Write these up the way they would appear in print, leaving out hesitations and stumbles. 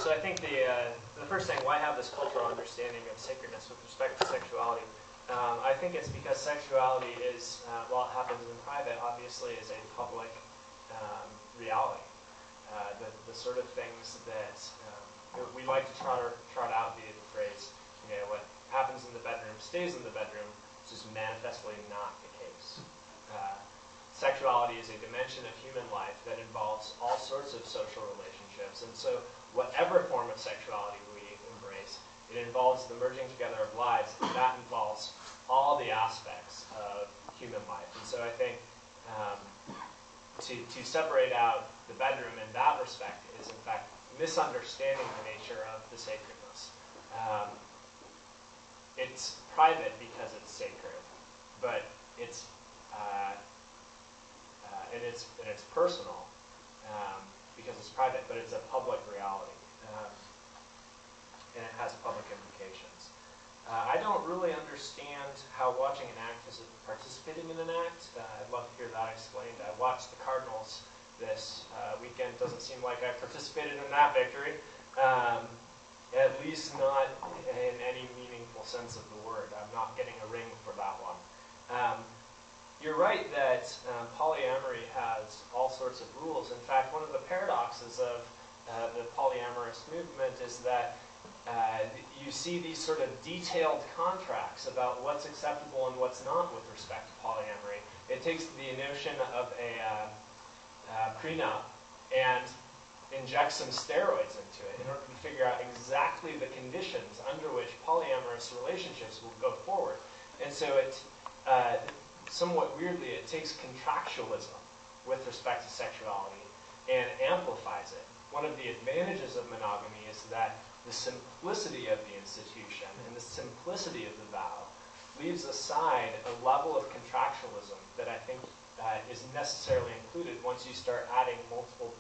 So I think the first thing, why have this cultural understanding of sacredness with respect to sexuality? I think it's because sexuality is, while it happens in private, obviously is a public reality. The sort of things that we like to trot out the phrase, what happens in the bedroom stays in the bedroom, which is manifestly not the case. Sexuality is a dimension of human life that involves all sorts of social relationships, and so whatever form of sexuality we embrace, it involves the merging together of lives, and that involves all the aspects of human life. And so I think to separate out the bedroom in that respect is in fact misunderstanding the nature of the sacredness. It's private because it's sacred, but it's and it's personal because it's private, but it's a public reality, and it has public implications. I don't really understand how watching an act is participating in an act. I'd love to hear that explained. I watched the Cardinals this weekend. Doesn't seem like I participated in that victory, at least not in any meaningful sense of the word. I'm not getting a ring for that one. You're right that polyamory has all sorts of rules. In fact, one of the paradoxes of the polyamorous movement is that you see these sort of detailed contracts about what's acceptable and what's not with respect to polyamory. It takes the notion of a prenup and injects some steroids into it in order to figure out exactly the conditions under which polyamorous relationships will go forward. And so it, somewhat weirdly, it takes contractualism with respect to sexuality and amplifies it. One of the advantages of monogamy is that the simplicity of the institution and the simplicity of the vow leaves aside a level of contractualism that I think is necessarily included once you start adding multiple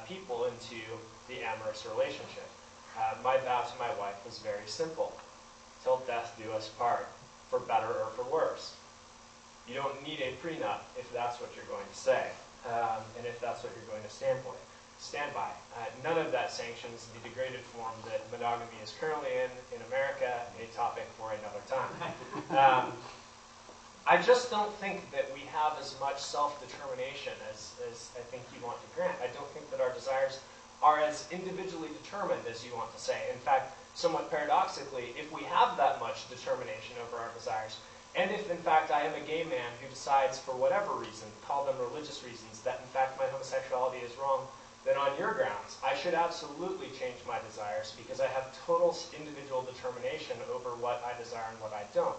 people into the amorous relationship. My vow to my wife was very simple. Till death do us part, for better or for worse. You don't need a prenup if that's what you're going to say, and if that's what you're going to stand by. None of that sanctions the degraded form that monogamy is currently in America, a topic for another time. I just don't think that we have as much self-determination as I think you want to grant. I don't think that our desires are as individually determined as you want to say. In fact, somewhat paradoxically, if we have that much determination over our desires, and if in fact I am a gay man who decides for whatever reason, call them religious reasons, that in fact my homosexuality is wrong, then on your grounds, I should absolutely change my desires because I have total individual determination over what I desire and what I don't.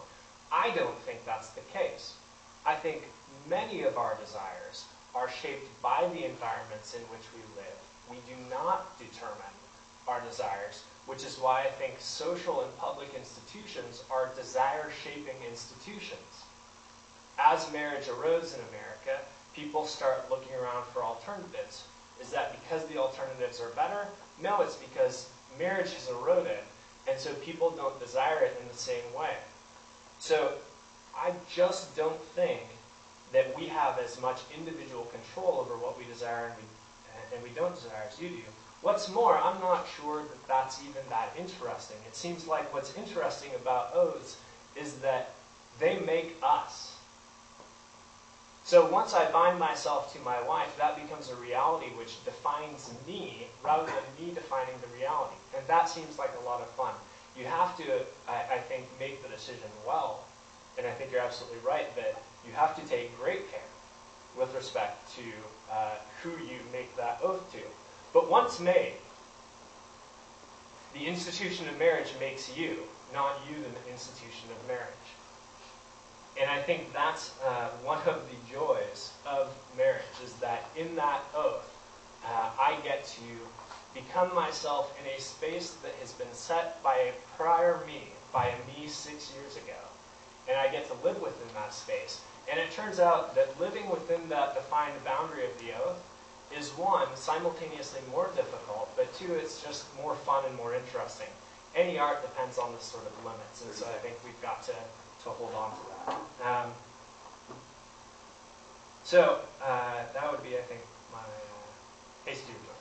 I don't think that's the case. I think many of our desires are shaped by the environments in which we live. We do not determine our desires, which is why I think social and public institutions are desire-shaping institutions. As marriage erodes in America, people start looking around for alternatives. Is that because the alternatives are better? No, it's because marriage has eroded, and so people don't desire it in the same way. So I just don't think that we have as much individual control over what we desire and we don't desire as you do. What's more, I'm not sure that that's even that interesting. It seems like what's interesting about oaths is that they make us. So once I bind myself to my wife, that becomes a reality which defines me rather than me defining the reality. And that seems like a lot of fun. You have to, I think, make the decision well. And I think you're absolutely right that you have to take great care with respect to who you make that oath to. But once made, the institution of marriage makes you, not you the institution of marriage. And I think that's one of the joys of marriage, is that in that oath, I get to become myself in a space that has been set by a prior me, by a me 6 years ago. And I get to live within that space. And it turns out that living within that defined boundary of the oath is, one, simultaneously more difficult, but two, it's just more fun and more interesting. Any art depends on the sort of limits, and so I think we've got to hold on to that. So that would be, I think, my hasty remarks.